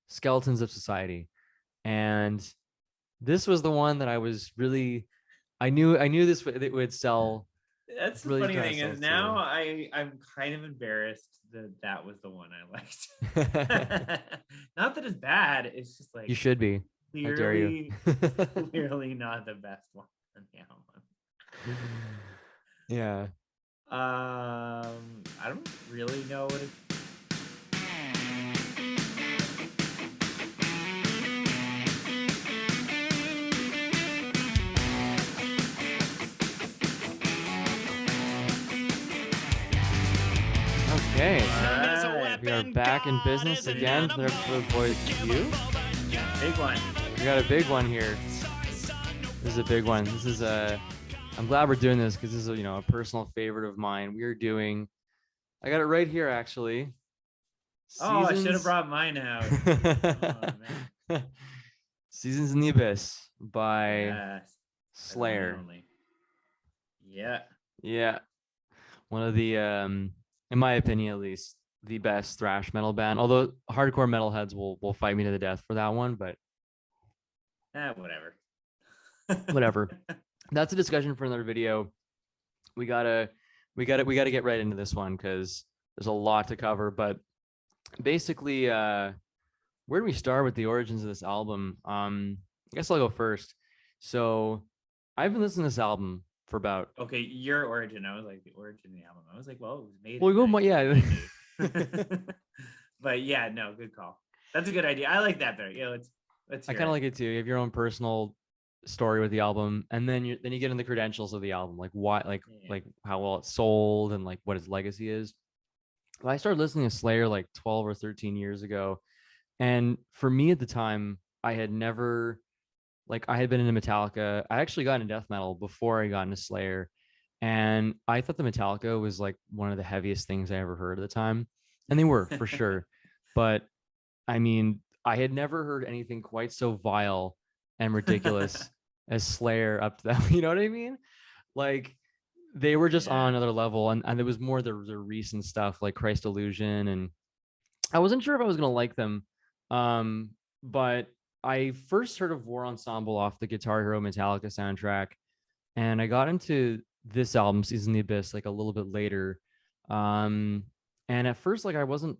Skeletons of Society, and this was the one that I was really, I knew it would sell, That's the really funny try to thing sell is now I'm kind of embarrassed that that was the one I to. liked. Not that it's bad. It's just You like should be. How dare you? clearly, clearly not the best one on the album. Yeah. I don't really know what it. Okay. All right. We are back in business again for the boys review. Big one. We got a big one here. This is a big one. This is a. I'm glad we're doing this because this is a personal favorite of mine. We are doing. I got it right here actually. Oh, I should have Seasons. brought mine out. Oh man. Seasons in the Abyss by Yes. The one and Slayer. only. Yeah. Yeah, one of the in my opinion at least, the best thrash metal band. Although hardcore metalheads will fight me to the death for that one, but Whatever. whatever. That's a discussion for another video. We gotta we gotta get right into this one because there's a lot to cover. But basically, where do we start with the origins of this album? I guess I'll go first. So I've been listening to this album for about, Okay, your origin. I was like the origin of the album. I was like, well, it was made well, in we go, yeah. 1990. But yeah, no, good call. That's a good idea. I like that better. Yeah, let's I hear kind of it. like it too. You have your own personal story with the album, and then you get in the credentials of the album, like why, Yeah. like how well it sold and like what its legacy is. I started listening to Slayer like 12 or 13 years ago, and for me at the time, I had never, like, I had been into Metallica. I actually got into death metal before I got into Slayer, and I thought the Metallica was like one of the heaviest things I ever heard at the time, and they were for sure. But I mean, I had never heard anything quite so vile and ridiculous as Slayer up to that. You know what I mean? Like they were just on Yeah. another level, and there was more the recent stuff like Christ Illusion, and I wasn't sure if I was gonna like them. But I first heard of War Ensemble off the Guitar Hero Metallica soundtrack, and I got into this album, Season of the Abyss, like a little bit later. Um, and at first, like I wasn't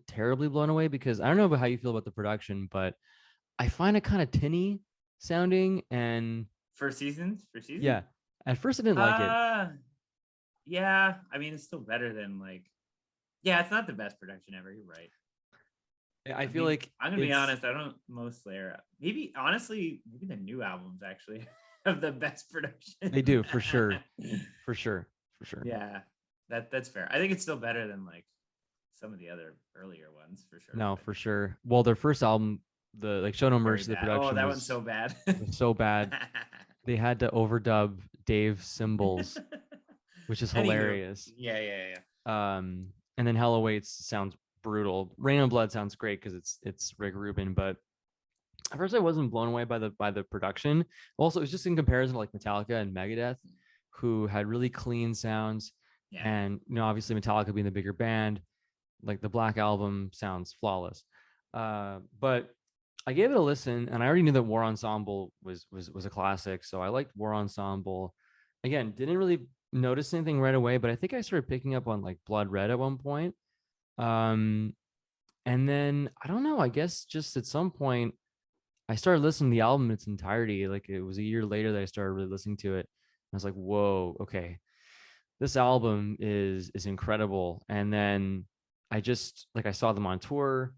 terribly blown away because I don't know about how you feel about the production, but I find it kind of tinny sounding, and For seasons. yeah, at first I didn't like it. Uh yeah. I mean, it's still better than like. Yeah, it's not the best production ever. You're right. I I feel mean, like I'm gonna be it's honest. I don't most Slayer. Maybe honestly, maybe the new albums actually have the best they production. do for sure, for sure, for sure. Yeah, that's fair. I think it's still better than like some of the other earlier ones for sure. No, But for sure. Well, their first album, the like Show No very Mercy, the bad. Oh, production that one's was so bad. was so bad. They had to overdub Dave's cymbals, which is Anywho, hilarious. yeah. And then Hell Awaits sounds brutal. Rain and Blood sounds great because it's Rick Rubin, but at first I wasn't blown away by the production. Also, it was just in comparison to like Metallica and Megadeth, who had really clean sounds, Yeah. and obviously Metallica being the bigger band, like the Black Album sounds flawless. But I gave it a listen, and I already knew that War Ensemble was a classic, so I liked War Ensemble. Again, didn't really notice anything right away, but I think I started picking up on like Blood Red at one point. Um, and then I don't know. I guess just at some point I started listening to the album in its entirety. Like it was a year later that I started really listening to it. I was like, whoa, okay, this album is incredible. And then I just like I saw them on tour,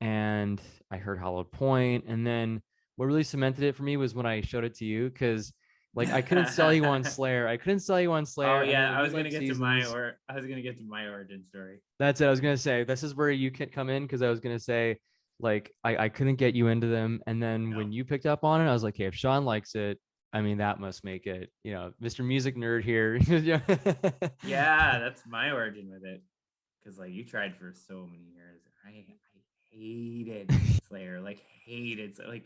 and I heard Hollowed Point, and then what really cemented it for me was when I showed it to you, because like I couldn't sell you on Slayer. I couldn't sell you on Oh Slayer, and then yeah, when you like Seasons, I was gonna get to my origin story. that's it. I was gonna say this is where you can come in, because I was gonna say like I couldn't get you into them, and then No. when you picked up on it, I was like, hey, if Sean likes it, I mean that must make it, Mr. Music Nerd here. Yeah, that's my origin with it. Because like you tried for so many years. I hated Slayer, like hated, like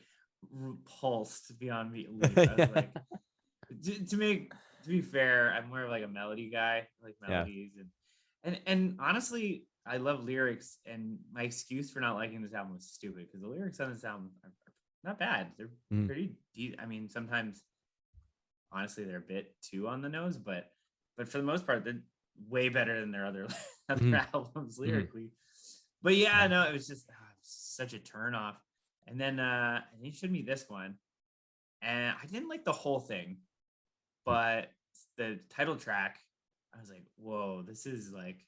repulsed beyond belief. I was Yeah. like, to be fair, I'm more of like a melody guy, I like Yeah. melodies and honestly, I love lyrics, and my excuse for not liking this album was stupid because the lyrics on this album are not bad. They're Mhm. pretty deep. I mean, sometimes honestly they're a bit too on the nose, but for the most part, they're way better than their other Mhm. other albums Mhm. lyrically. But yeah, Yeah. no, it was just such a turn off. And he showed me this one, and I didn't like the whole thing, Mm. but the title track, I was like, whoa, this is like,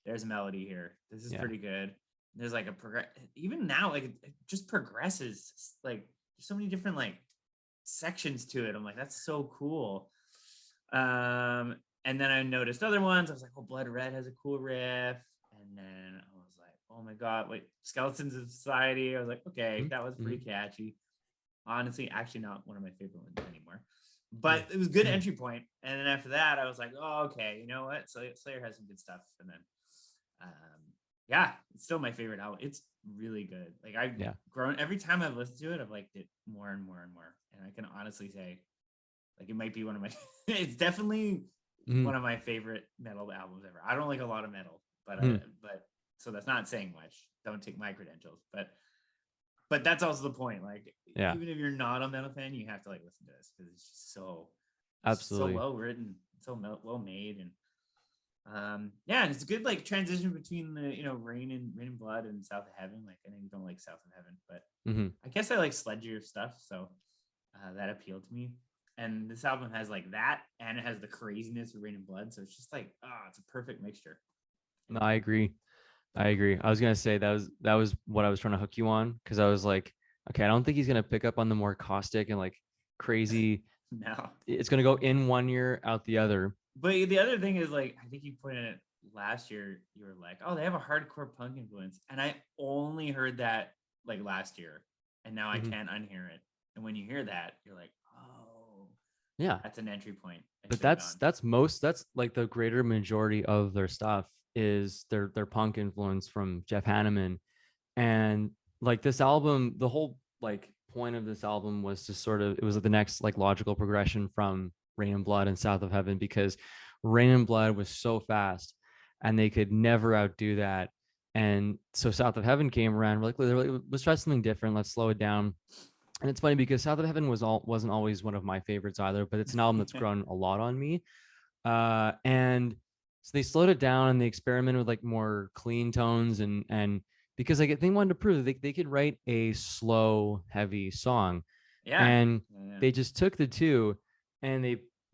there's a melody here. This is Yeah. pretty good. There's like a progress. Even now, like it just progresses. Like there's so many different like sections to it. I'm like, that's so cool. And then I noticed other ones. I was like, oh, Blood Red has a cool riff. And then I was like, oh my god, wait, Skeletons of Society. I was like, okay, Mhm. that was pretty Mhm. catchy. Honestly, actually not one of my favorite ones anymore. Mm. But it was a good entry point. And then after that, I was like, oh, okay, you know what? Slayer has some good stuff. And then um, yeah, it's still my favorite album. It's really good. Like I've Yeah. grown every time I've listened to it, I've liked it more and more and more. And I can honestly say, like, it might be one of my it's definitely Mhm. one of my favorite metal albums ever. I don't like a lot of metal, Mhm. but so that's not saying much. Don't take my credentials, but that's also the point. Like, Yeah. even if you're not a metal fan, you have to like listen to this because it's just so Absolutely. well written, so well made, and yeah, and it's a good like transition between the Rain and Blood and South of Heaven. Like, I know you don't like South of Heaven, but Mhm. I guess I like sludgier stuff, so that appealed to me. And this album has like that, and it has the craziness of Rain and Blood, so it's just like, it's a perfect mixture. No, I agree. I agree. I was gonna say that was what I was trying to hook you on because I was like, okay, I don't think he's gonna pick up on the more caustic and like crazy. No, It's gonna go in one ear, out the other. but the other thing is, like, I think you pointed it last year. You were like, oh, they have a hardcore punk influence, and I only heard that like last year, and now I Mhm. can't unhear it. And when you hear that, you're like, oh, Yeah, that's an entry point. I but should have that's gone. that's like the greater majority of their stuff is their punk influence from Jeff Hanneman. And like this album, the whole like point of this album was to sort of, it was the next like logical progression from Rain and Blood and South of Heaven, because Rain and Blood was so fast and they could never outdo that. And so South of Heaven came around, we're like, let's try something different, let's slow it down. And it's funny because South of Heaven wasn't always one of my favorites either, but it's an album that's grown a lot on me. And so they slowed it down and they experimented with like more clean tones, and because like they wanted to prove that they could write a slow, heavy song, Yeah, and yeah, they just took the two and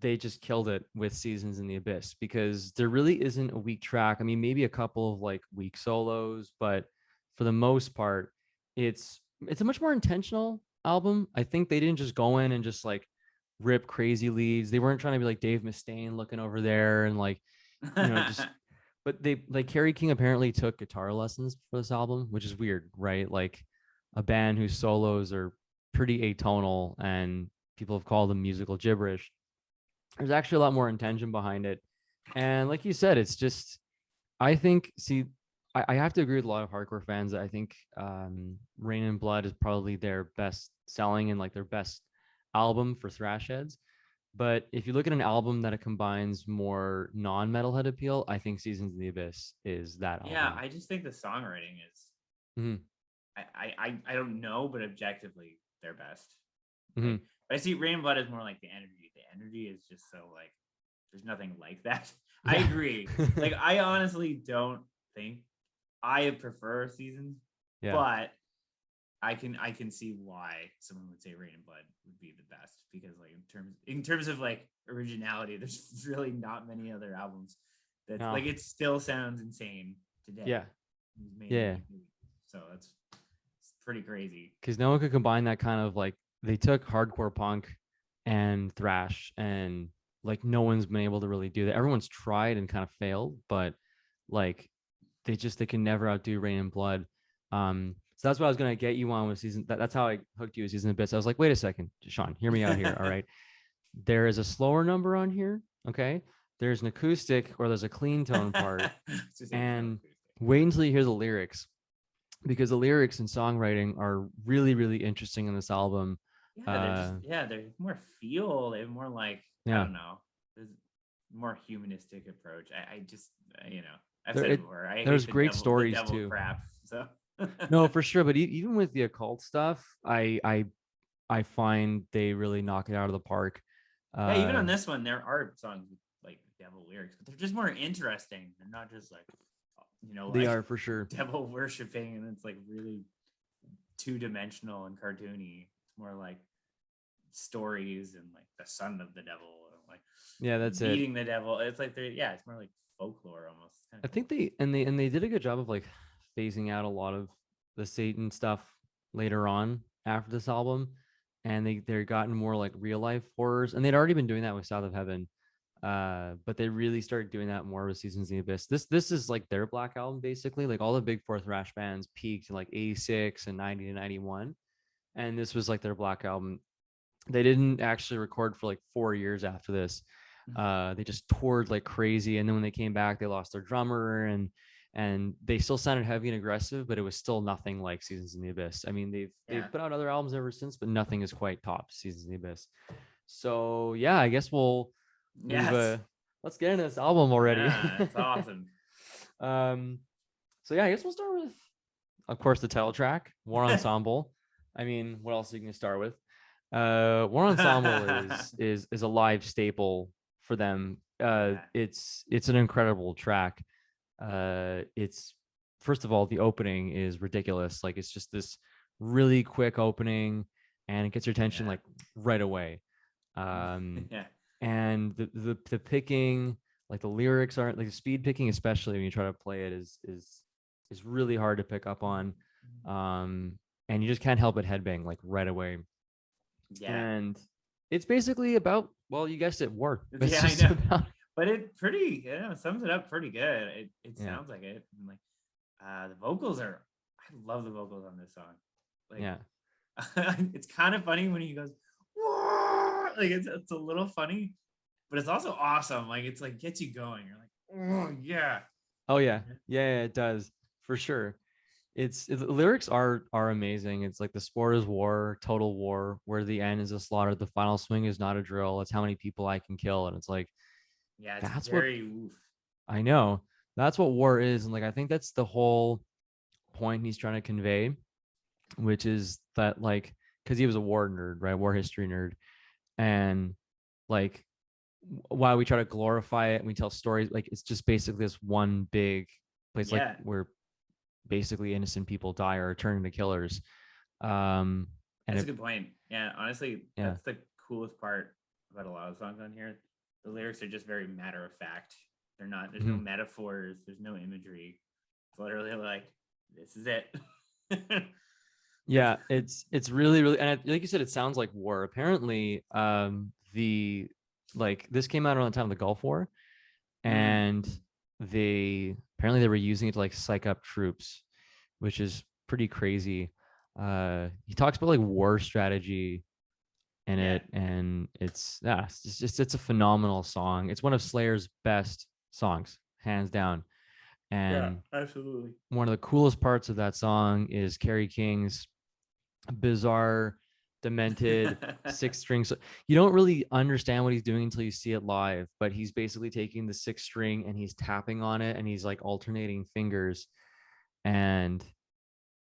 they just killed it with Seasons in the Abyss, because there really isn't a weak track. I mean, maybe a couple of like weak solos, but for the most part, it's a much more intentional album. I think they didn't just go in and just like rip crazy leads. They weren't trying to be like Dave Mustaine looking over there and like, just, yeah. but they like Kerry King apparently took guitar lessons for this album, which is weird, right? Like a band whose solos are pretty atonal and people have called them musical gibberish. There's actually a lot more intention behind it. And like you said, it's just, I think, see, I have to agree with a lot of hardcore fans that I think Rain and Blood is probably their best selling and like their best album for thrash heads. But if you look at an album that it combines more non-metalhead appeal, I think Seasons of the Abyss is that Yeah, album. I just think the songwriting is, Hmm. I don't know, but objectively their best. Hmm. Like, but I see Rain and Blood is more like the energy. The energy is just so like, there's nothing like that. I Yeah. agree. Like, I honestly don't think I prefer Seasons, Yeah. but I can see why someone would say Rain and Blood would be the best, because like in terms of like originality, there's really not many other albums that's No. like, it still sounds insane Yeah. today. It was made in Yeah. 1980. So it's pretty crazy. Because no one could combine that kind of like, they took hardcore punk and thrash, and like no one's been able to really do that. Everyone's tried and kind of failed, but like they can never outdo Rain and Blood. So that's what I was gonna get you on with season. That's how I hooked you with Season of Abyss. I was like, wait a second, Sean, hear me out here. All right, there is a slower number on here. Okay, there's an acoustic or there's a clean tone part, Just like no and acoustic. wait until you hear the lyrics, because the lyrics and songwriting are really really interesting in this album. Yeah, Uh, they're more feel. They have more like, I yeah, don't know. There's more humanistic approach. I just, you know. I've There said it it before. I there's hate great the stories devil too. crap. So No, for sure. But even with the occult stuff, I find they really knock it out of the park. yeah, even Uh, on this one, there are songs with like devil lyrics, but they're just more interesting. They're not just like, they like are for sure. devil worshiping and it's like really two-dimensional and cartoony. It's more like stories and like the son of the devil and like Yeah, that's it. meeting the devil. It's like yeah, it's more like folklore almost. It's kind I of cool. think they did a good job of like phasing out a lot of the Satan stuff later on after this album, and they're gotten more like real life horrors, and they'd already been doing that with South of Heaven, but they really started doing that more with Seasons in the Abyss. This is like their Black Album basically. Like all the big four thrash bands peaked in like 86 and 90 to 91, and this was like their Black Album. They didn't actually record for like 4 years after this. They just toured like crazy, and then when they came back, they lost their drummer, and they still sounded heavy and aggressive, but it was still nothing like Seasons in the Abyss. I mean, they've Yeah. put out other albums ever since, but nothing is quite top Seasons in the Abyss. So yeah, I guess we'll move. Yes. Let's get into this album already. Yeah, it's awesome. um, so yeah, I guess we'll start with, of course, the title track, War Ensemble. I mean, what else are you gonna start with? War Ensemble is a live staple for them. Yeah. It's an incredible track. It's first of all, the opening is ridiculous. Like it's just this really quick opening, and it gets your attention Yeah. like right away. Yeah. And the picking, like the lyrics aren't like the speed picking, especially when you try to play it, is really hard to pick up on. And you just can't help but headbang like right away. Yeah. And it's basically about, well, you guessed it, war. It's Yeah, I just know. about, But it pretty, sums it up pretty good. It yeah, sounds like it. And like the vocals are I love the vocals on this song. Like yeah. it's kind of funny when he goes, "Whoa!" Like it's a little funny, but it's also awesome. Like it's like gets you going. You're like, oh yeah. Oh yeah, yeah, it does for sure. The lyrics are amazing. It's like the sport is war, total war, where the end is a slaughter, the final swing is not a drill. It's how many people I can kill, and it's like Yeah, it's that's what very oof. I know. That's what war is, and like I think that's the whole point he's trying to convey, which is that like because he was a war nerd, right, war history nerd, and like while we try to glorify it and we tell stories, like it's just basically this one big place like Yeah. where basically innocent people die or turn into killers. And That's a good point. Yeah, honestly, yeah, that's the coolest part about a lot of songs on here. The lyrics are just very matter of fact. They're not. There's no metaphors. There's no imagery. It's literally like, this is it. yeah, it's really really, and like you said, it sounds like war. Apparently, the like this came out around the time of the Gulf War, and apparently they were using it to like psych up troops, which is pretty crazy. He talks about like war strategy in Yeah. it, and it's a phenomenal song. It's one of Slayer's best songs, hands down. And absolutely. one of the coolest parts of that song is Kerry King's bizarre, demented six strings. You don't really understand what he's doing until you see it live, but he's basically taking the sixth string and he's tapping on it and he's like alternating fingers. And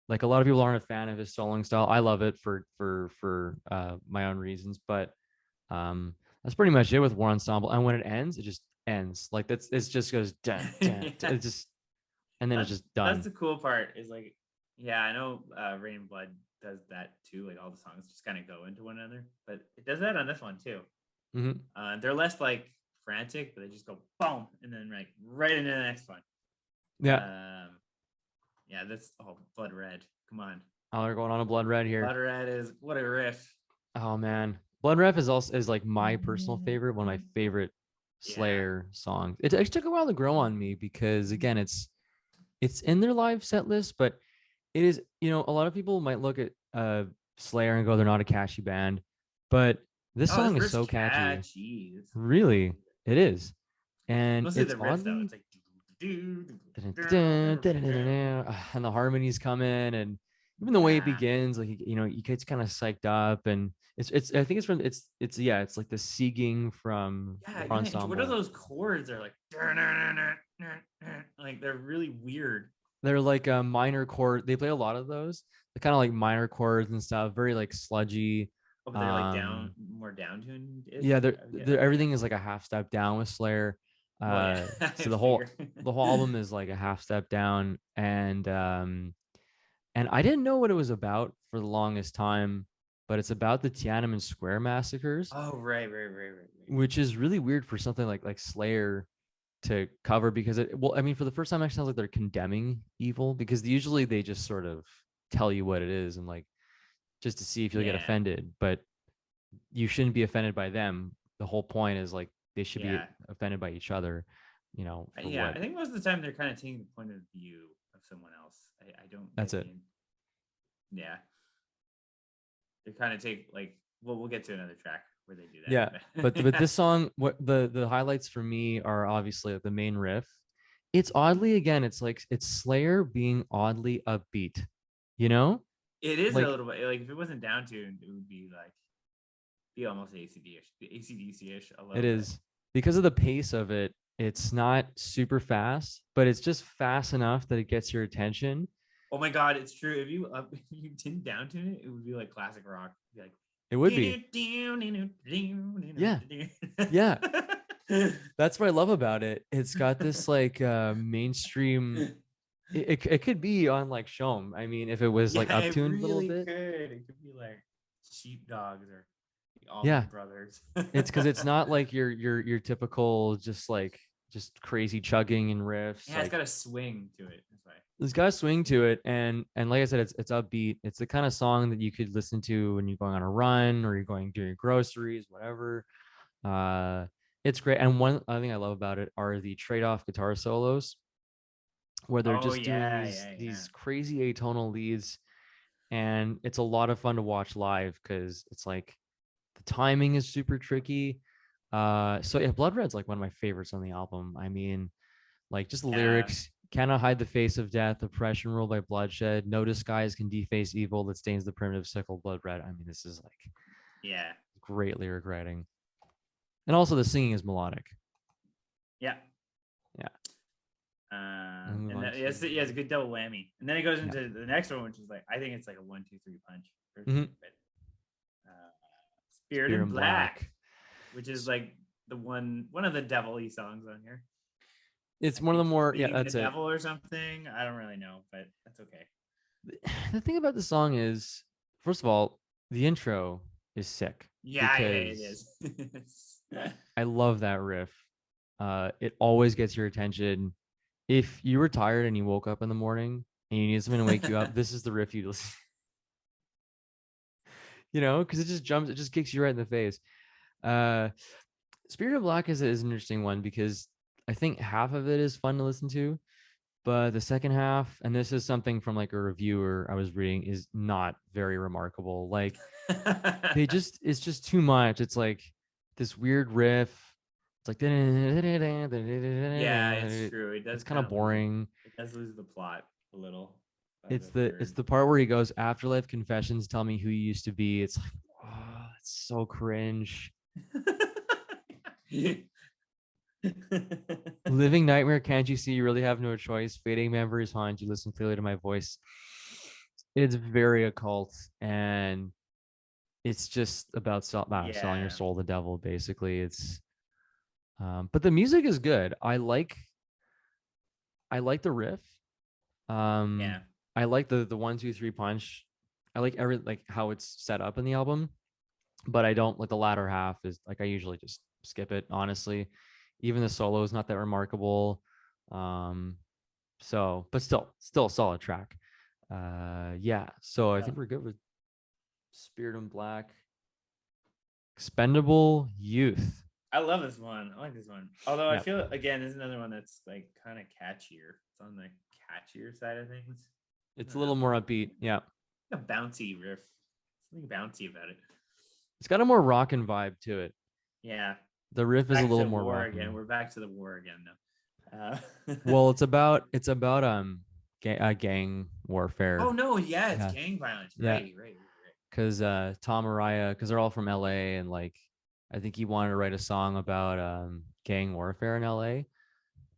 like a lot of people aren't a fan of his soloing style. I love it for my own reasons, but that's pretty much it with War Ensemble. And when it ends, it just ends. Like it just goes dun, dun, dun, it just, and then it's just done. That's the cool part. Is like, yeah, I know Rain and Blood does that too. Like all the songs just kind of go into one another, but it does that on this one too. They're less like frantic, but they just go boom, and then like right into the next one. Yeah. Yeah, that's Blood Red. Come on. Oh, they're going on a Blood Red here. Blood Red is what a riff. Oh man, Blood Red is like my personal favorite, one of my favorite Slayer songs. It actually took a while to grow on me because again, it's in their live set list, but it is, a lot of people might look at Slayer and go, they're not a catchy band, but this song is so catchy. Really, it is, and mostly it's the riff though. oddly, It's like and the harmonies come in, and even the way it Yeah. begins, like he gets kind of psyched up, and it's I think it's from it's yeah, it's like the Sieging from Yeah, War even what are Ensemble. those chords? They're like like they're really weird. They're like a minor chord. They play a lot of those. They're kind of like minor chords and stuff, very like sludgy. Oh, but they're like Um, more down tuned ish. yeah, I get like yeah. everything is like a half step down with Slayer. Well, yeah, I So figure. the whole album is like a half step down, and I didn't know what it was about for the longest time, but it's about the Tiananmen Square massacres, Oh, right. which is really weird for something like Slayer to cover, because well, I mean, for the first time, it sounds like they're condemning evil, because usually they just sort of tell you what it is and like just to see if you'll get Yeah, offended, but you shouldn't be offended by them. The whole point is like they should be yeah, offended by each other, for yeah. what I think most of the time they're kind of taking the point of view of someone else. I don't that's get it. the yeah. They kind of take like well, we'll get to another track where they do Yeah, but that. this song, what the highlights for me are obviously the main riff. It's oddly, again, it's like it's Slayer being oddly upbeat, you know? It is a Like little bit like if it wasn't down tuned, it would be like be almost ACDC ish a it little bit. is, because of the pace of it. It's not super fast, but it's just fast enough that it gets your attention. Oh my god, it's true. If you if you didn't down tune it, it would be like classic rock. It'd It would be be. Yeah. Yeah. like That's what I love about it. It's got this like mainstream. It could be on like Shom. I mean, if it was like yeah, it uptuned a little really bit. could. It could be like sheepdogs or the Yeah. Allman Brothers. It's because it's not like your typical just crazy chugging and riffs. Yeah, it's Like got a swing to it. That's why. there's got a swing to it, and like I said, it's upbeat. It's the kind of song that you could listen to when you're going on a run or you're going doing groceries, whatever. Uh, it's great. And one other thing I love about it are the trade-off guitar solos, where they're Oh just doing yeah, these yeah, yeah. these crazy atonal leads, and it's a lot of fun to watch live because it's like the timing is super tricky. So yeah, Blood Red's like one of my favorites on the album. I mean, like just the Yeah, lyrics: cannot hide the face of death, oppression ruled by bloodshed. No disguise can deface evil that stains the primitive sickle blood red. I mean, this is like yeah, great lyric writing, and also the singing is melodic. yeah. Yeah. And move And on that, yes, to yeah, it's a good double whammy. And then it goes yeah. into the next one, which is like I think it's like a 1, 2, 3 punch for me. Mm-hmm. But Spirit Spear in and Black, Black. which is like the one of the devil-y songs on here. It's I one of the think he's more, yeah, meeting the that's it. devil or something. I don't really know, but that's okay. The thing about the song is, first of all, the intro is sick Yeah, it because is. I love that riff. It always gets your attention. If you were tired and you woke up in the morning and you need something to wake you up, this is the riff you listen. Because it just jumps, it just kicks you right in the face. Uh, Spirit of Black is an interesting one because I think half of it is fun to listen to, but the second half, and this is something from like a reviewer I was reading, is not very remarkable. Like it's just too much. It's like this weird riff. It's like Yeah, it's true. It does it's kind kind of of lose it. boring. It does lose the plot a little by It's the it's third. the part where he goes, afterlife confessions, tell me who you used to be. It's like, oh, it's so cringe. Living nightmare, can't you see? You really have no choice. Fading memories haunt you. Listen clearly to my voice. It's very occult, and it's just about selling your Yeah, soul to the devil. Basically, it's but the music is good. I like the riff. Um, yeah. I like the 1 2 3 punch. I like like how it's set up in the album, but I don't like the latter half. Is like I usually just skip it, honestly. Even the solo is not that remarkable. Um, so, but still a solid track. Yeah. So I Yeah. think we're good with Spirit in Black. Expendable Youth. I love this one. I like this one. Although I Yeah. feel again, this is another one that's like kind of catchier. It's on the catchier side of things. I It's a don't know. little more upbeat. Yeah. A bouncy riff. Something bouncy about it. It's got a more rockin' vibe to it. Yeah. The riff is a Back little to more war again. rockin'. We're back to the war again now. Well, it's about gang warfare. Oh no, yeah, it's Yeah, gang violence. yeah, Right. because Tom Araya, because they're all from LA, and like I think he wanted to write a song about gang warfare in LA,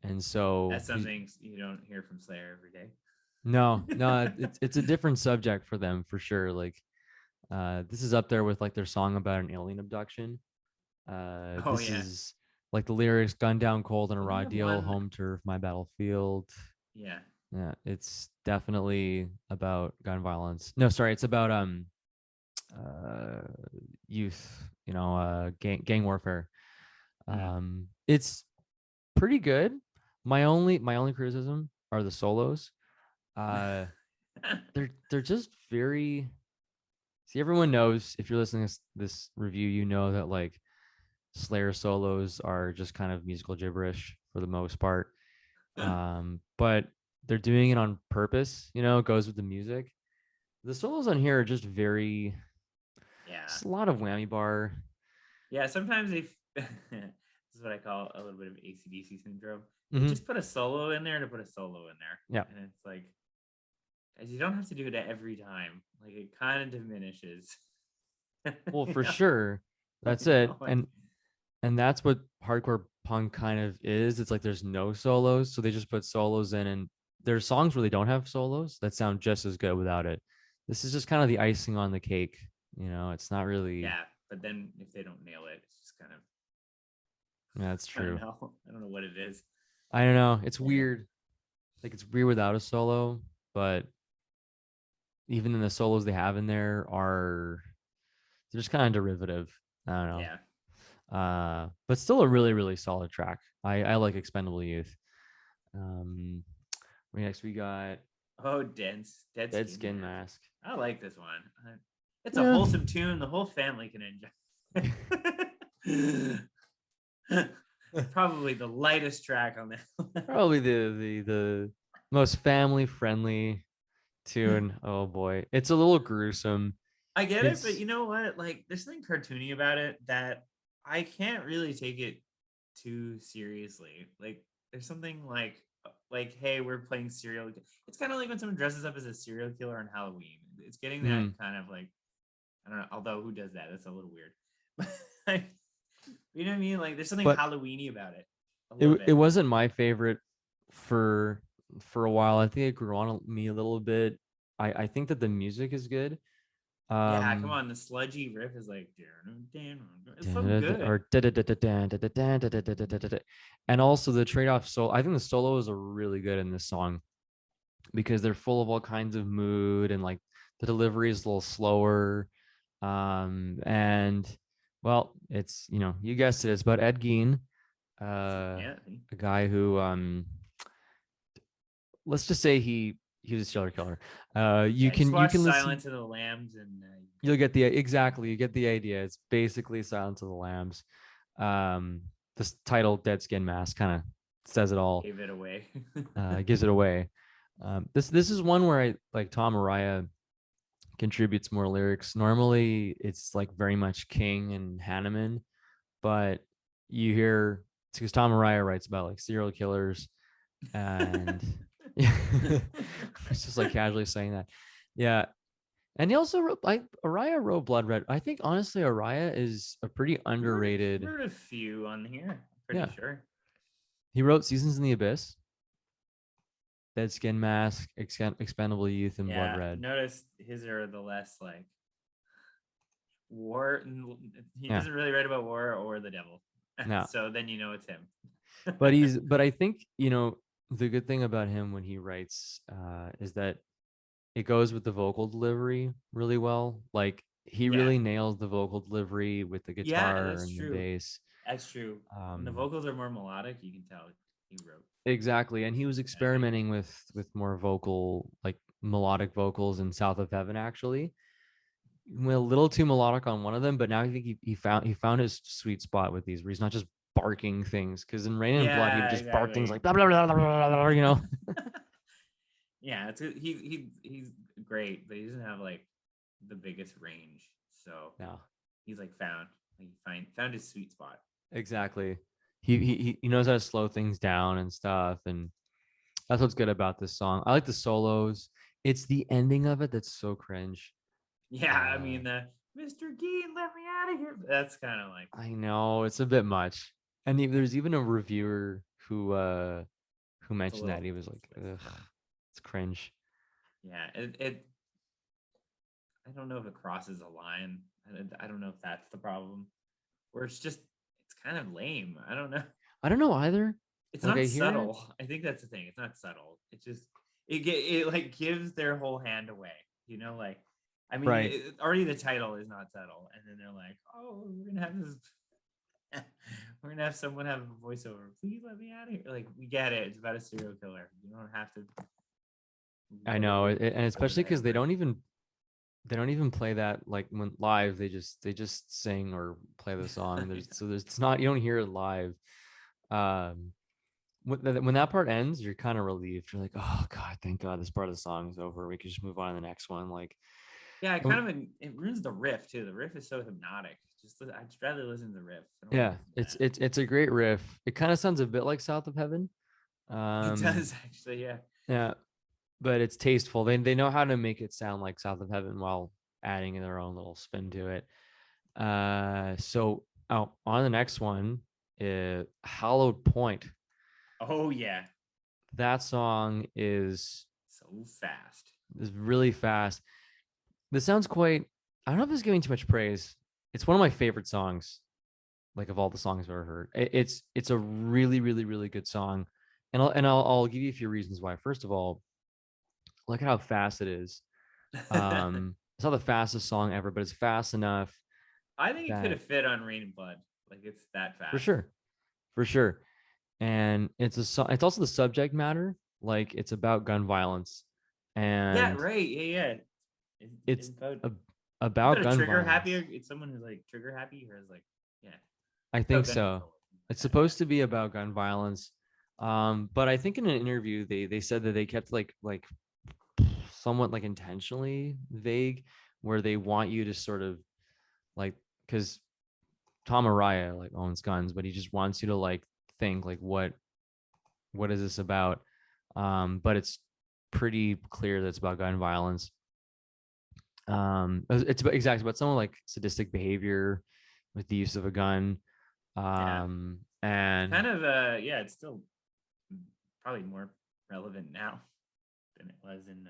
and so That's he's something you don't hear from Slayer every day. no, it's a different subject for them for sure. Like this is up there with like their song about an alien abduction. Oh This yeah. is like the lyrics "Gun down cold on a Didn't he raw have deal, one? home turf, my battlefield." Yeah. Yeah, it's definitely about gun violence. No, sorry, it's about uh youth, gang warfare. Mm. It's pretty good. My only criticism are the solos. Uh they're just very see everyone knows if you're listening to this review, you know that like Slayer solos are just kind of musical gibberish for the most part. But they're doing it on purpose, it goes with the music. The solos on here are just very Yeah. just a lot of whammy bar. Yeah. Sometimes they this is what I call a little bit of ACDC syndrome. They Hmm. just put a solo in there to put a solo in there. Yeah. And it's like, guys, you don't have to do it every time. Like it kind of diminishes. Well, You for know? sure. I That's it. know. Like, And that's what hardcore punk kind of is. It's like there's no solos, so they just put solos in, and there's songs where they don't have solos that sound just as good without it. This is just kind of the icing on the cake. It's not really. yeah. But then if they don't nail it, it's just kind of Yeah, that's I don't true. know. I don't know what it is. I don't know. It's Yeah. weird. Like it's weird without a solo, but even in the solos they have in there are they're just kind of derivative. I don't know. Yeah. But still a really, really solid track. I like Expendable Youth. Um, next we got Oh, dense, dead Dead skin Skin mask. Mask. I like this one. It's a Yeah, wholesome tune. The whole family can enjoy. Probably the lightest track on that. probably the most family friendly tune. Oh boy, it's a little gruesome. I get it, but It's you know what? Like, there's something cartoony about it that I can't really take it too seriously. Like, there's something like, hey, we're playing serial. It's kind of like when someone dresses up as a serial killer on Halloween. It's getting that mm, kind of like I don't know. Although who does that? That's a little weird. Like, you know what I mean? Like, there's something but Halloweeny about it, a it little it bit. wasn't my favorite for for a while. I think it grew on me a little bit. I think that the music is good. Yeah, come Um, on. The sludgy riff is like, it's so good. or and also the trade-off solo. I think the solos are really good in this song because they're full of all kinds of mood and like the delivery is a little slower. And well, it's you guessed it, it's about Ed Gein, Yeah, a guy who let's just say he was a serial killer. You yeah. Just can you watch can listen. Silence of the Lambs, and You'll get the exactly. You get the idea. It's basically Silence of the Lambs. Um, this title, Dead Skin Mask, kind of says it all. gave it away. Gives it away. This is one where I like Tom Araya contributes more lyrics. Normally, it's like very much King and Hanneman, but you hear because Tom Araya writes about like serial killers, and it's just like casually saying that. Yeah, and he also wrote like Araya wrote Blood Red. I think honestly, Araya is a pretty underrated. Heard a few on here. I'm pretty Yeah, sure. he wrote Seasons in the Abyss, Dead Skin Mask, Expendable Youth, and Blood Yeah, Red. notice his are the less like war. He Yeah, doesn't really write about war or the devil, no, so then you know it's him. but I think the good thing about him when he writes is that it goes with the vocal delivery really well. Like he Yeah, really nails the vocal delivery with the yeah, guitar that's and the true. bass. That's true. When the Um, vocals are more melodic, you can tell he wrote exactly, and he was that night. experimenting with more vocal, like melodic vocals in South of Heaven. Actually, went a little too melodic on one of them, but now I think he found his sweet spot with these, where he's not just barking things. Because in Rain and Blood, he would Yeah, just bark things exactly. like blah blah blah blah blah, blah. Yeah, he's great, but he doesn't have like the biggest range. So Yeah, he's like found his sweet spot. exactly. He knows how to slow things down and stuff. And That's what's good about this song. I like the solos. It's the ending of it that's so cringe. Yeah, I Uh, mean the Mr. Geen, let me out of here. That's kind of like, I know it's a bit much. And there's even a reviewer who it's a mentioned that little he was like, explicit. ugh, it's cringe. Yeah, it I don't know if it crosses a line. I don't know if that's the problem. Where it's kind of lame. I don't know. I don't know either. It's Like I not hear it. subtle. I think that's the thing. It's not subtle. It like gives their whole hand away. You know, like I mean, Right. already the title is not subtle, and then they're like, "Oh, we're gonna have this. We're gonna have someone have a voiceover. Please let me out of here." Like we get it. It's about a serial killer. You don't have to I know, literally and over especially the because N-word. they don't even play that like when live. They just sing or play the song. There's it's not, you don't hear it live. Um, when that part ends, you're kind of relieved. You're like, oh god, thank God this part of the song is over. We can just move on to the next one. Like, Yeah, it kind of it ruins the riff too. The riff is so hypnotic. I'd just rather listen to the riff. I don't want to yeah, listen to it's a great riff. It kind of sounds a bit like South of Heaven. that. It does actually, yeah. Yeah, but it's tasteful. They know how to make it sound like South of Heaven while adding their own little spin to it. So on the next one, Hallowed Point. Oh yeah, That song so fast. is really fast. This sounds quite. I don't know if it's giving too much praise. It's one of my favorite songs, like of all the songs I've ever heard. It's a really really really good song, and I'll give you a few reasons why. First of all, look at how fast it is. It's not the fastest song ever, but it's fast enough I think it could that have fit on Rain and Blood. Like it's that for fast. sure, for sure. And it's also the subject matter, like it's about gun violence, Yeah, and right. Yeah, yeah. It's it's about a, is about it a gun trigger happy? violence. It's someone who's like trigger happy, or is like, yeah, I about think gun so. control. It's Like that. Yeah. supposed to be about gun violence, but I think in an interview they said that they kept like somewhat like intentionally vague, where they want you to sort of like, because Tom Araya like owns guns, but he just wants you to like think like what is this about? But it's pretty clear that it's about gun violence. It's about, exactly about someone like sadistic behavior with the use of a gun. Yeah. It's And kind of yeah, it's still probably more relevant now than it was in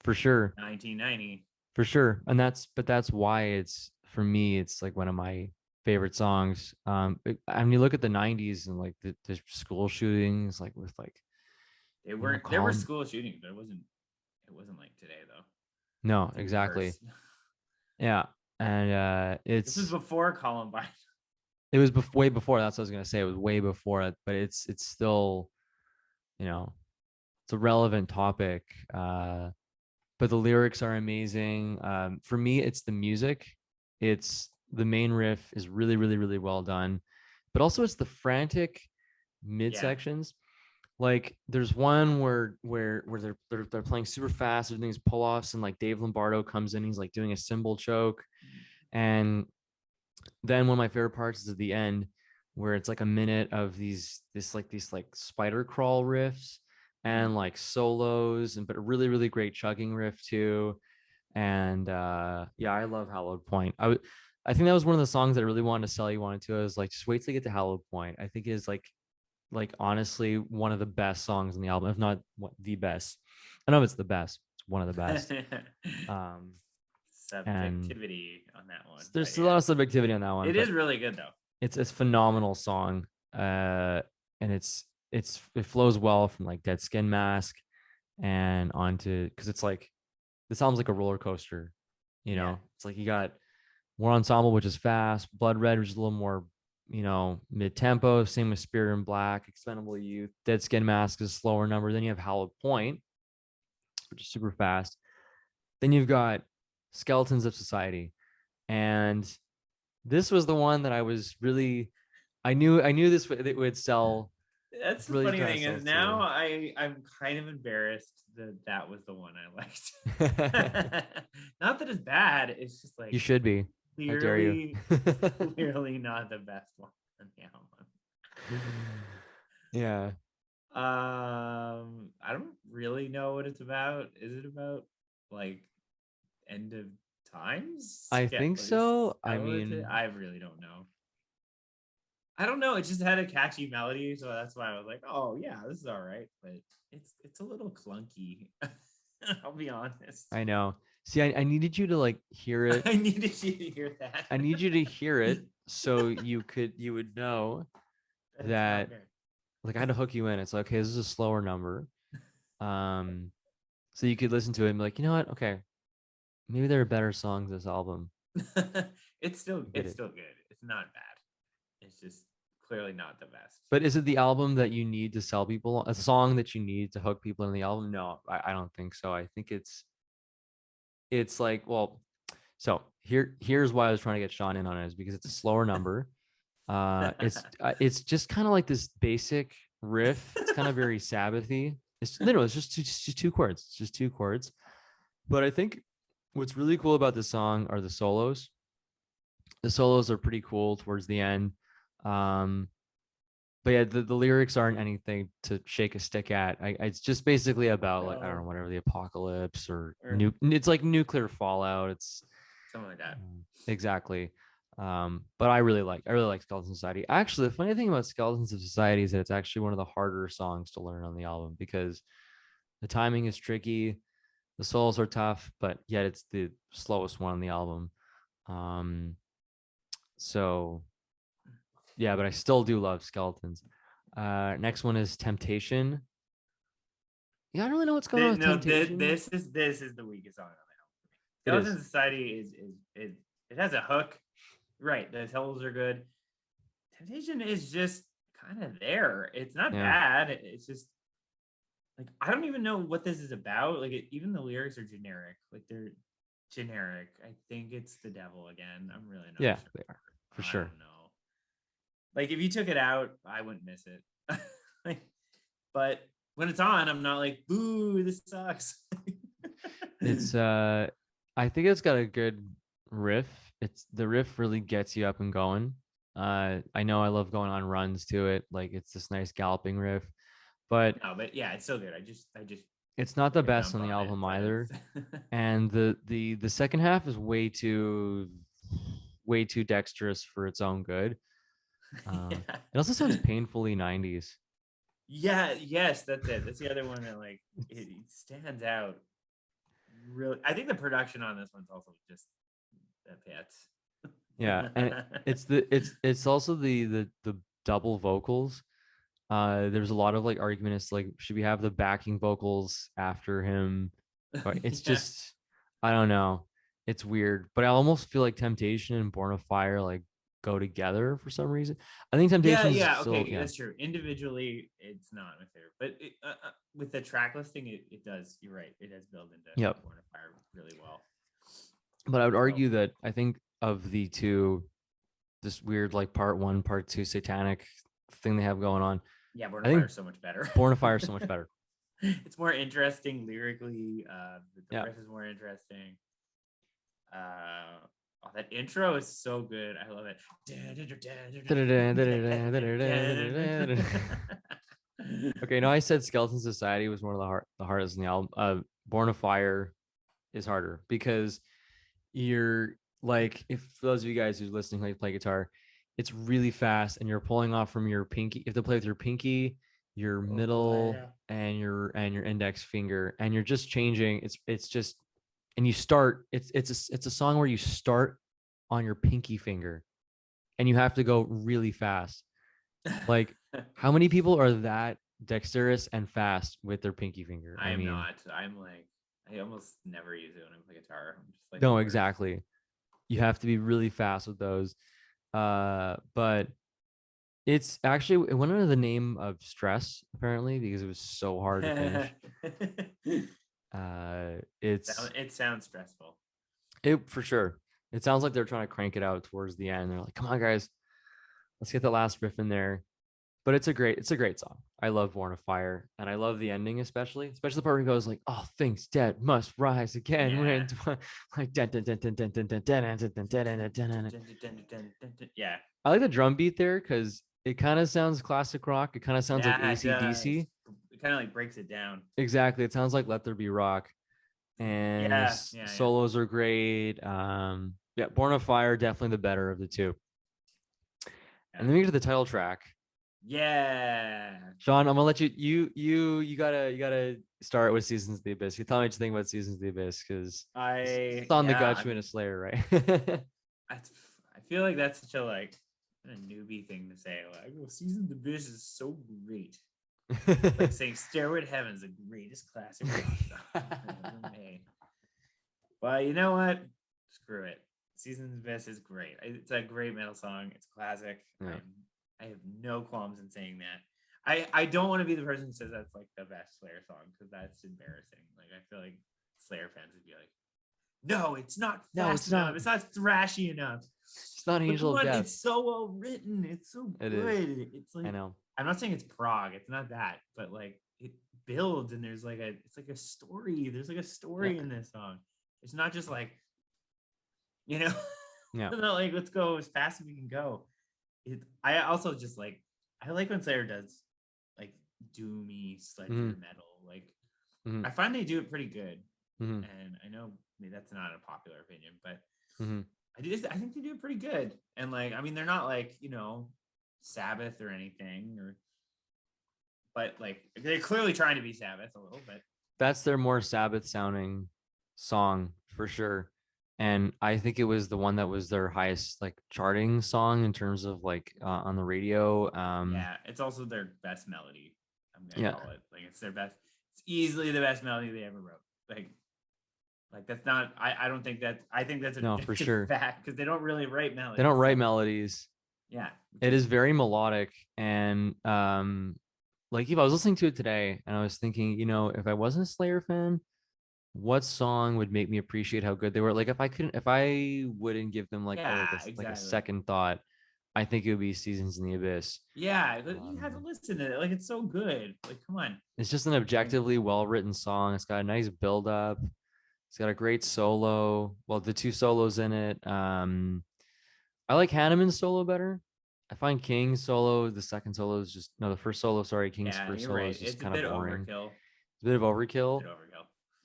for sure, 1990. for sure, and that's why it's, for me, it's like one of my favorite songs. I mean, you look at the '90s and like the school shootings, like with like, There were Colin. school shootings, but it wasn't like today though. No, It's even exactly. worse. Yeah, and This was it's before Columbine. it was way before. That's what I was gonna say. It was way before it, but it's still, you know, it's a relevant topic. But the lyrics are amazing. For me, it's the music. It's the main riff is really, really, really well done, but also it's the frantic mid Yeah. sections. Like there's one where they're playing super fast, they're doing these pull offs, and like Dave Lombardo comes in, he's like doing a cymbal choke, and then one of my favorite parts is at the end, where it's like a minute of these like spider crawl riffs Mm. and like solos, and but a really really great chugging riff too. And yeah, I love Hallowed Point. I think that was one of the songs that I really wanted to sell you on to. I was like, just wait till you get to Hallowed Point. I think it is like honestly one of the best songs on the album, if not the best. I know if it's the best. It's one of the best. Um, and Subjectivity on that one, but there's a yeah, lot of subjectivity on that one, it but is really good though. it's a phenomenal song. And it flows well from like Dead Skin Mask and onto, because it's like this sounds like a roller coaster. Yeah, It's like you got War Ensemble, which is fast, Blood Red, which is a little more, mid tempo. Same with Spirit in Black, Expendable Youth, Dead Skin Mask is a slower number. Then you have Hallowed Point, which is super fast. Then you've got Skeletons of Society, and this was the one that I was really, I knew it would sell. that's It's the really funny trying to thing sell is now through. I'm kind of embarrassed that that was the one I liked. Not that it's bad, it's just like You should be. How dare you? clearly clearly not the best one on the album. Yeah. I don't really know what it's about. Is it about like end of times? I Yeah, think like so. I skeleton. mean, I really don't know. I don't know. It just had a catchy melody, so that's why I was like, "Oh yeah, this is all right." But it's a little clunky. I'll be honest. I know. See, I needed you to like hear it. I needed you to hear that. I need you to hear it so you would know It's not that fair. like I had to hook you in. It's like, okay, this is a slower number. Um, so you could listen to it and be like, you know what? Okay, maybe there are better songs this album. it's still I get it's it. still good. It's not bad. It's just clearly not the best. But is it the album that you need to sell people? A song that you need to hook people in the album? No, I don't think so. I think it's like, well, so here's why I was trying to get Sean in on it is because it's a slower number. It's just kind of like this basic riff. It's kind of very Sabbathy. It's literally it's just two chords. It's just two chords. But I think what's really cool about this song are the solos. The solos are pretty cool towards the end. Um, but yeah, the lyrics aren't anything to shake a stick at. It's just basically about like I don't know, No. whatever, the apocalypse or Or it's like nuclear fallout. It's something like that. exactly. But I really like Skeleton Society. Actually, the funny thing about Skeletons of Society is that it's actually one of the harder songs to learn on the album because the timing is tricky, the solos are tough, but yet it's the slowest one on the album. Um, so yeah, but I still do love Skeletons. Next one is Temptation. Yeah, I don't really know what's going on with No, Temptation. this is the weakest song on It the album. is. Skeleton Society is it has a hook. Right, the solos are good. Temptation is just kind of there. It's not Yeah. bad. It's just like I don't even know what this is about. Like even the lyrics are generic. Like they're generic. I think it's the devil again. I'm really not Yeah, sure. they are for I sure. don't know. Like if you took it out, I wouldn't miss it. Like, but when it's on, I'm not like, boo, this sucks. It's I think it's got a good riff. It's the riff really gets you up and going. I know I love going on runs to it. Like it's this nice galloping riff, but No, but yeah, it's so good. I just it's not the took a best dump on the on it, album but either. it's And the second half is way too dexterous for its own good. yeah. It also sounds painfully 90s. Yeah, yes, that's it. That's the other one that like it stands out. Really, I think the production on this one's also just the pits. Yeah, and it's also the double vocals. There's a lot of like arguments like should we have the backing vocals after him? But it's Yeah. just I don't know. It's weird, but I almost feel like Temptation and Born of Fire like go together for some reason. I think Yeah, Temptation's yeah, still okay, yeah. that's true. Individually, it's not my favorite, but with the track listing, it does. You're right. It does build into Yep. Born of Fire really well. But I would So argue that I think of the two, this weird like part one, part two satanic thing they have going on. yeah, Born I of Fire think is so much better. Born of Fire is so much better. It's more interesting lyrically. The Yeah. riff is more interesting. Oh, that intro is so good. I love it. Okay, no, I said Skeleton Society was one of the hardest in the album. Born of Fire is harder because you're like, if for those of you guys who's listening like play guitar, it's really fast and you're pulling off from your pinky. You have to play with your pinky, your Oh, middle, yeah. and your index finger, and you're just changing. It's just and you start. It's a song where you start on your pinky finger and you have to go really fast. Like, how many people are that dexterous and fast with their pinky finger? I I am mean, not. I'm like, I almost never use it when I play guitar. I'm just like the no, worst. exactly. You have to be really fast with those. But it's actually it went under the name of Stress apparently because it was so hard to finish. It's It sounds stressful. it for sure. It sounds like they're trying to crank it out towards the end. They're like, "Come on, guys, let's get the last riff in there." But it's a great song. I love Born of Fire, and I love the ending especially the part where he goes like, "All things dead must rise again." Yeah. When like dun, dun, dun, dun, dun, dun, dun, dun, dun, dun, dun, dun, dun, dun, dun. Yeah. I like the drum beat there because it kind of sounds classic rock. It kind of sounds like Yeah, it does. AC/DC. it kind of like breaks it down. Exactly. It sounds like Let There Be Rock. And Yeah, yeah, yeah. solos are great. Yeah, Born of Fire, definitely the better of the two. Yeah. And then we get to the title track. Yeah. Sean, I'm gonna let you gotta start with Seasons of the Abyss. You tell me what you think about Seasons of the Abyss, because it's on the Yeah. gut I you in mean, a Slayer, right? I feel like that's such a like a newbie thing to say. Like, oh, Season of the Abyss is so great. It's like saying Stairway to Heaven is the greatest classic rock song ever made. But you know what? Screw it. Season of the Abyss is great. It's a great metal song. It's classic. Yeah. I have no qualms in saying that. I don't want to be the person who says that's like the best Slayer song because that's embarrassing. Like I feel like Slayer fans would be like, no, it's not No, fast it's enough. not. It's not thrashy enough. It's not But come Angel of on, Death. it's so well written. It's so It good. is. It's like I know. I'm not saying it's prog. It's not that, but like it builds and there's like it's like a story. There's like a story Yeah. in this song. It's not just like, you know, Yeah. not like let's go as fast as we can go. I also just like I like when Slayer does like doomy sludgier metal. Like I find they do it pretty good. And I know maybe that's not a popular opinion, but I think they do it pretty good. And like I mean they're not like, you know, Sabbath or anything but like they're clearly trying to be Sabbath a little bit. That's their more Sabbath sounding song for sure. And I think it was the one that was their highest like charting song in terms of like on the radio. Yeah, it's also their best melody. I'm gonna Yeah. call it like it's their best. It's easily the best melody they ever wrote. Like that's not. I don't think that. I think that's an No, for sure. fact because they don't really write melodies. They don't write melodies. Yeah, It is very melodic. And like if I was listening to it today and I was thinking, you know, if I wasn't a Slayer fan, what song would make me appreciate how good they were? Like if I wouldn't give them like yeah, like exactly. a second thought, I think it would be Seasons in the Abyss. Yeah, you have to listen to it. Like it's so good. Like come on. It's just an objectively well written song. It's got a nice build up. It's got a great solo. Well, the two solos in it. I like Hanneman's solo better. I find King's solo, the second solo is just no, the first solo, sorry, King's first solo is just kind of boring. Overkill. It's a bit of overkill.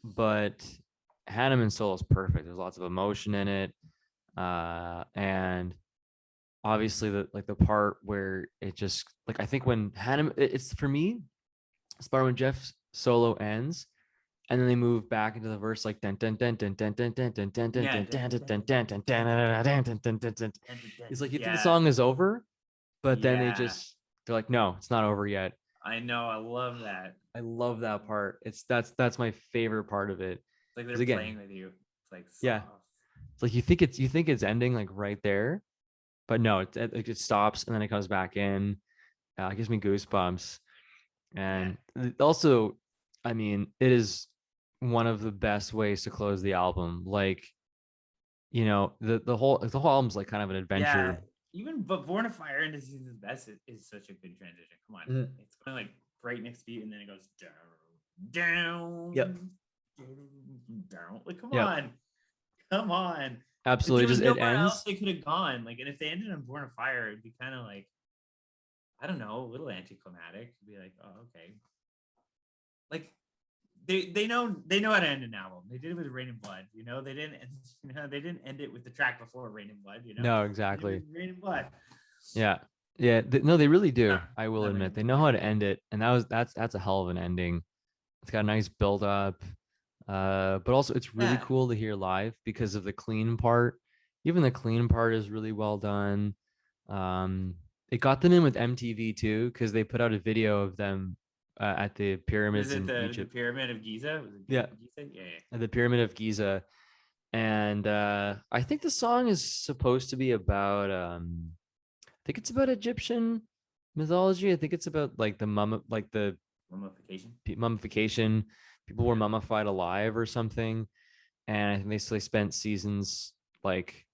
But Hanneman's solo is perfect. There's lots of emotion in it. And obviously the part where it just like I think when Hanneman it's for me, it's part when Jeff's solo ends and then they move back into the verse like dun dun dun dun dun dun dun dun dun dun dun dun dun dun dun dun dun dun dun. It's like you think the song is over, but then they're like, no, it's not over yet. I know, I love that. I love that part. That's my favorite part of it. It's like they're playing with you. It's like soft. Yeah. It's like you think it's ending like right there, but no, it stops and then it comes back in. It gives me goosebumps. And also, I mean, it is one of the best ways to close the album. Like, you know, the whole album's like kind of an adventure. Yeah, but Born of Fire into Seasons of the Abyss is such a good transition. Come on, it's going like breakneck speed and then it goes down. Yep. Down. Like, come on. Absolutely, just it ends. Else they could have gone like, and if they ended on Born of Fire, it'd be kind of like, I don't know, a little anticlimactic. It'd be like, oh, okay. Like they know how to end an album. They did it with Rain and Blood. You know, they didn't end it with the track before Rain and Blood. You know, no, exactly. Rain and Blood. Yeah. No, they really do. I will admit they know how to end it, and that's a hell of an ending. It's got a nice build up, but also it's really cool to hear live because of the clean part. Even the clean part is really well done. It got them in with MTV too because they put out a video of them at the pyramids in Egypt. The Pyramid of Giza? Yeah. Giza? Yeah. The Pyramid of Giza. And I think the song is supposed to be about I think it's about Egyptian mythology. I think it's about like the mummification. People were mummified alive or something. And I think they spent seasons like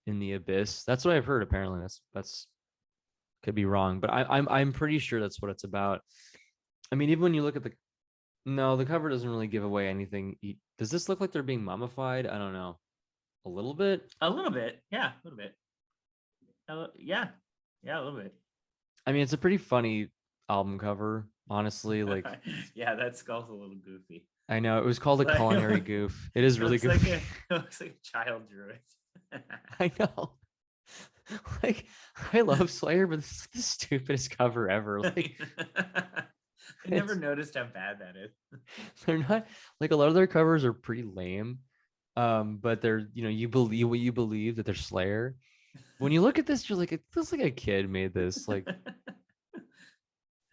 in the abyss. That's what I've heard apparently. That's could be wrong, but I'm pretty sure that's what it's about. I mean, even when you look at the cover doesn't really give away anything. Does this look like they're being mummified? I don't know. A little bit. Yeah, a little bit. Yeah, a little bit. I mean, it's a pretty funny album cover, honestly. Like, Yeah, that skull's a little goofy. I know it was called a Like, culinary goof. It is it really looks like goofy. it looks like a child drew it. I know. Like, I love Slayer, but this is the stupidest cover ever. Like, I never it's noticed how bad that is. they're not like a lot of their covers are pretty lame. But they're, you believe what you believe that they're Slayer. When you look at this, you're like, it feels like a kid made this. Like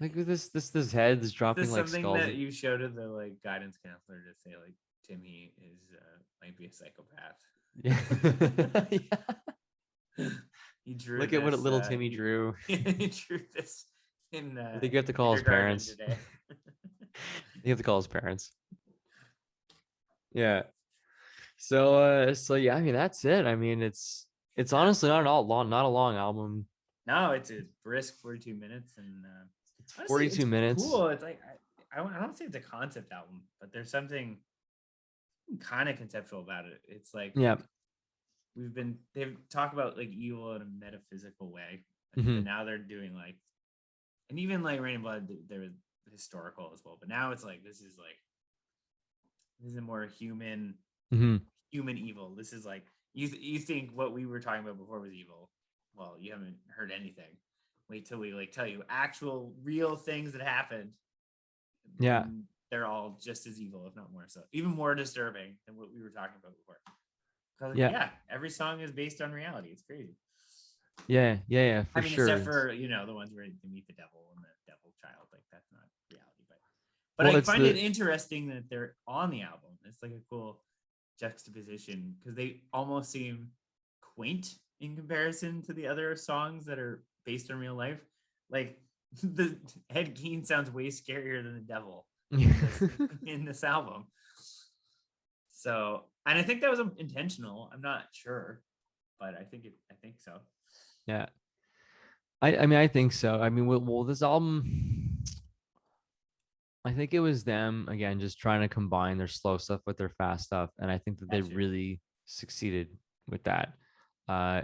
with this head is Is dropping this like something skulls. that you show to the like guidance counselor to say like Timmy is might be a psychopath? Yeah. Yeah. He drew Look at what this. little Timmy He, drew. he drew this in I think you have to call his kindergarten parents. today. You have to call his parents. Yeah. So yeah, I mean that's it. I mean it's honestly not a long album. No, it's a brisk 42 minutes, and It's honestly, 42 it's minutes. cool. It's like I don't say it's a concept album, but there's something kind of conceptual about it. It's like Yeah. they've talked about like evil in a metaphysical way, Hmm. but now they're doing like, and even like Rain and Blood, there was historical as well, but now it's like this is a more human Hmm. evil. This is like you think what we were talking about before was evil. Well, you haven't heard anything. Wait till we like tell you actual real things that happened. Yeah. And they're all just as evil, if not more so, even more disturbing than what we were talking about before. Because Yeah. yeah, every song is based on reality. It's crazy. Yeah, I for mean, sure. except for the ones where they meet the devil and the devil child, like that's not reality. But Well, I it's find it the interesting that they're on the album. It's like a cool juxtaposition because they almost seem quaint in comparison to the other songs that are based on real life. Like the Ed Gein sounds way scarier than the devil in this album. So, and I think that was intentional. I'm not sure, but I think so. Yeah. I mean I think so. I mean well this album, I think it was them again just trying to combine their slow stuff with their fast stuff, and I think that they Gotcha. really succeeded with that.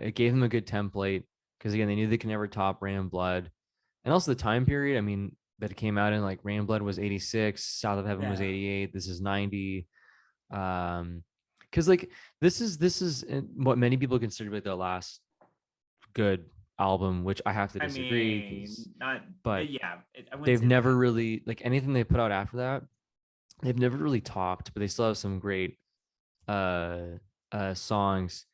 It gave them a good template because again they knew they could never top Rain and Blood, and also the time period. I mean that it came out in, like, Rain and Blood was 86, South of Heaven was Yeah. 88. This is 90. Because like this is what many people consider like their last good album, which I have to I disagree. mean, not, But yeah, I wouldn't they've say never that. really, like, anything they put out after that, they've never really topped, but they still have some great uh songs.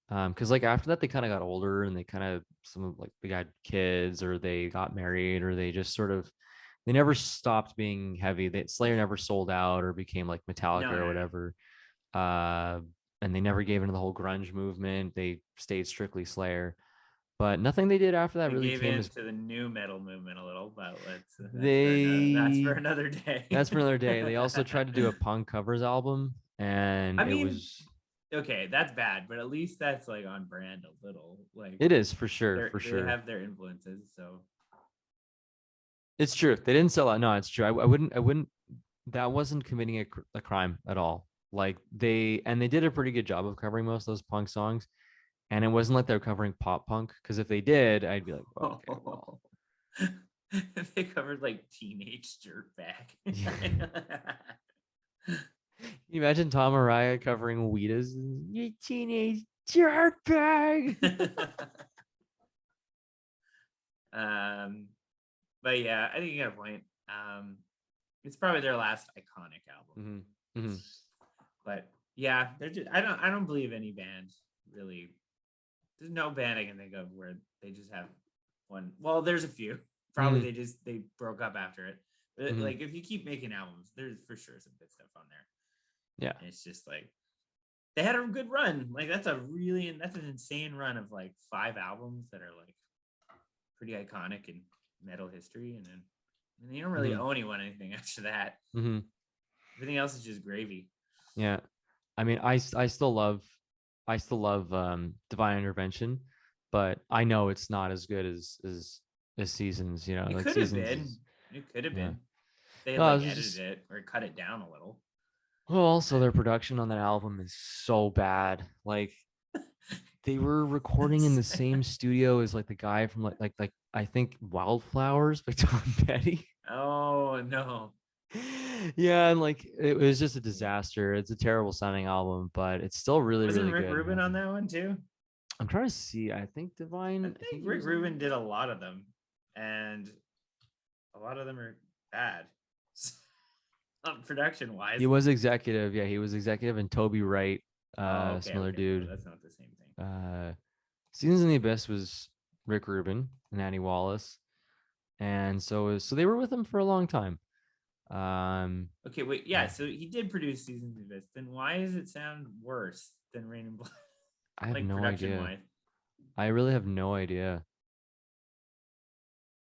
Because like after that they kind of got older and they kind of some of like they got kids or they got married or they just sort of they never stopped being heavy. Slayer never sold out or became like Metallica No, or no, no. whatever. Uh and they never gave into the whole grunge movement. They stayed strictly Slayer. But nothing they did after that They really gave came in as to the new metal movement a little, but that's for they another day. that's for another day. They also tried to do a punk covers album and I it mean, was okay, that's bad, but at least that's like on brand a little. Like it is for sure, for they sure. have their influences, so It's true. They didn't sell out. No, it's true. I wouldn't that wasn't committing a crime at all. Like they did a pretty good job of covering most of those punk songs. And it wasn't like they were covering pop punk. Because if they did, I'd be like, okay, well. they covered like teenage dirtbag. Can you imagine Tom Araya covering Weedas? You teenage dirtbag. But yeah, I think you got a point. It's probably their last iconic album. Mm-hmm. Mm-hmm. But yeah, they're just I don't believe any band really. There's no band I can think of where they just have one. Well, there's a few. Probably Mm-hmm. they broke up after it. But Mm-hmm. like if you keep making albums, there's for sure some good stuff on there. Yeah. And it's just like they had a good run. Like that's an insane run of like 5 albums that are like pretty iconic in metal history, and then you don't really Mm-hmm. owe anyone anything after that. Mm-hmm. Everything else is just gravy. Yeah. I mean, I still love Divine Intervention, but I know it's not as good as Seasons. It Like could have Seasons been. is It could have yeah. been. They had No, it like was edited just it or cut it down a little. well, also their production on that album is so bad. Like they were recording in the That's- same studio as like the guy from like I think Wildflowers by Tom Petty. Oh no. Yeah, and like it was just a disaster. It's a terrible sounding album, but it's still really, Wasn't really Rick good. Rubin on that one too? I'm trying to see. I think I Divine. I think think he Rick was on Rubin there. did a lot of them, and a lot of them are bad, production wise. He was executive. Yeah, he was executive, and Toby Wright, Oh, okay, similar okay. No, dude. that's not the same thing. Seasons in the Abyss was Rick Rubin and Annie Wallace, and so they were with him for a long time. Okay, wait, yeah. So he did produce Seasons of This. Then why does it sound worse than Rain and Blood, I have like no production idea. wise? I really have no idea.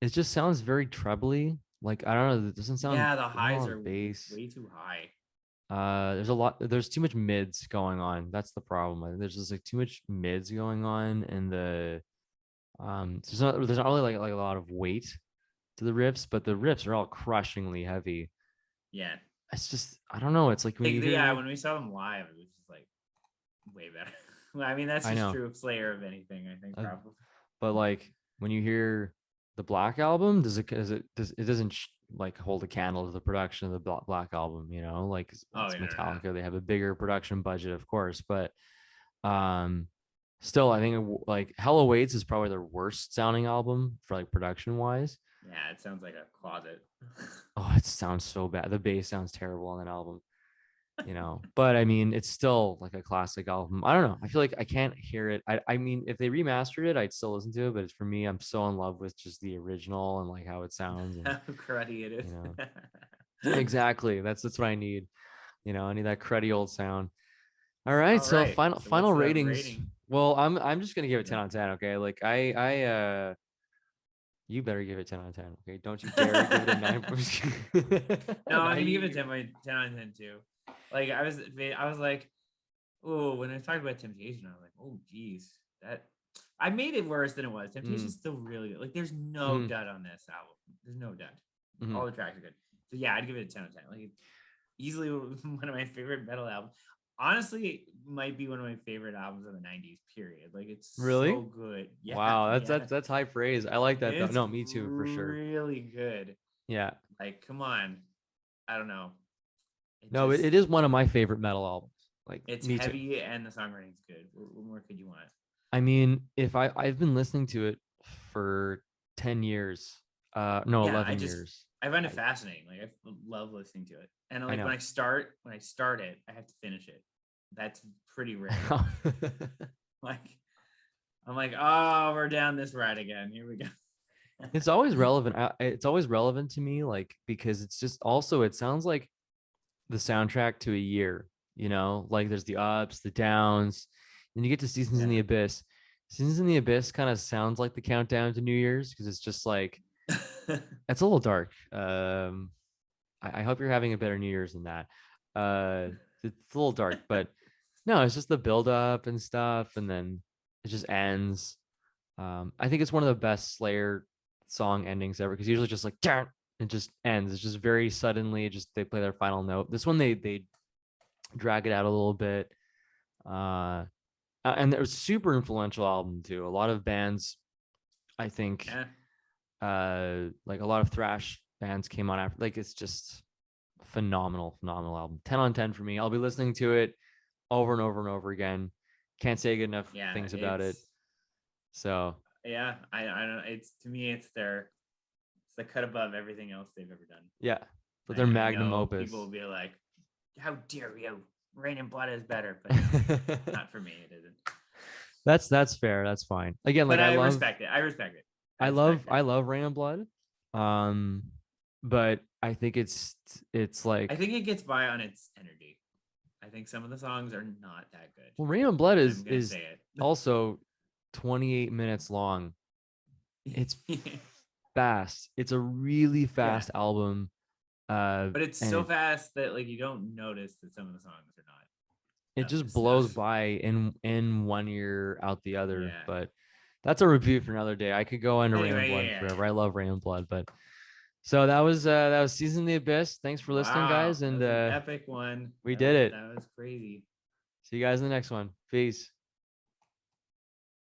It just sounds very trebly. Like I don't know. It doesn't sound. Yeah, the There's not a highs lot are of bass. way too high. There's a lot. There's too much mids going on. That's the problem. There's just like too much mids going on, and there's not really like a lot of weight to the riffs, but the riffs are all crushingly heavy. Yeah, It's just I don't know. It's like when you yeah. hear. When we saw them live, it was just like way better. I mean, that's I just know, true of Slayer of anything. I think uh, probably. but like when you hear the Black Album, it doesn't like hold a candle to the production of the Black Album. You know, like Oh it's no, no, no. Metallica. They have a bigger production budget, of course, but um, still, I think like Hell Awaits is probably their worst sounding album for like production wise. Yeah, it sounds like a closet. Oh, it sounds so bad. The bass sounds terrible on that album, you know. But I mean, it's still like a classic album. I don't know. I feel like I can't hear it. I mean, if they remastered it, I'd still listen to it. But it's, for me, I'm so in love with just the original and like how it sounds, and How cruddy it you is. know, exactly. That's what I need. You know, I need that cruddy old sound. All right, All so right. final So what's final the ratings. rating? Well, I'm just gonna give it 10 Yeah. out of 10. Okay, like you better give it 10 out of 10. Okay, don't you dare give it a 9. No, I'm Now gonna give it you- 10 out of 10 too. Like I was like, oh, when I talked about Temptation, I was like, oh geez, that I made it worse than it was. Temptation's still really good. Like there's no Mhm, dud on this album. There's no dud. mhm. All the tracks are good. So yeah, I'd give it a 10 out of 10. Like easily one of my favorite metal albums. Honestly, it might be one of my favorite albums of the 90s, period. Like it's so Really? good. Yeah, Wow, that's yeah. that's high praise. I like that though. It's No, me too, for sure. really good. Yeah. Like, come on. I don't know. It No, just it is one of my favorite metal albums. Like it's me too. heavy and the songwriting's good. What more could you want? I mean, if I've been listening to it for 10 years. No, Yeah, 11 years. I find it I fascinating. Like I love listening to it. And I like know. when I start it, I have to finish it. That's pretty rare. Like I'm like, oh, we're down this ride again. Here we go. It's always relevant. It's always relevant to me, like because it's just also it sounds like the soundtrack to a year. You know, like there's the ups, the downs, then you get to Seasons in Yeah. the Abyss. Seasons in the Abyss kind of sounds like the countdown to New Year's because it's just like it's a little dark. I hope you're having a better New Year's than that. It's a little dark, but no, it's just the build up and stuff, and then it just ends. I think it's one of the best Slayer song endings ever because usually just like "Darn," it just ends. It's just very suddenly. Just they play their final note. This one they drag it out a little bit. And it was a super influential album too. A lot of bands, I think, Yeah. like a lot of thrash bands came on after. Like it's just phenomenal album. 10 on 10 for me. I'll be listening to it over and over and over again. Can't say good enough Yeah. things about it. So Yeah, I don't it's to me it's the cut above everything else they've ever done. yeah, but their magnum know opus. People will be like, how dare you? Rain and Blood is better, but no, not for me, it isn't. That's fair. That's fine. Again, like But I love respect it. I respect it. I respect love I love Rain and Blood. But I think it's I like think it gets by on its energy. I think some of the songs are not that good. well, Rain and Blood I'm gonna is say it. also 28 minutes long. It's fast. It's a really fast album. But it's and so fast that like you don't notice that some of the songs are not. it just this blows stuff. by in one ear out the other. Yeah. But that's a review for another day. I could go into Rain and Anyway, Blood yeah. forever. I love Rain and Blood, but so that was Season of the Abyss. Thanks for listening, guys, That and was an epic one. we did it. That was crazy. See you guys in the next one. Peace.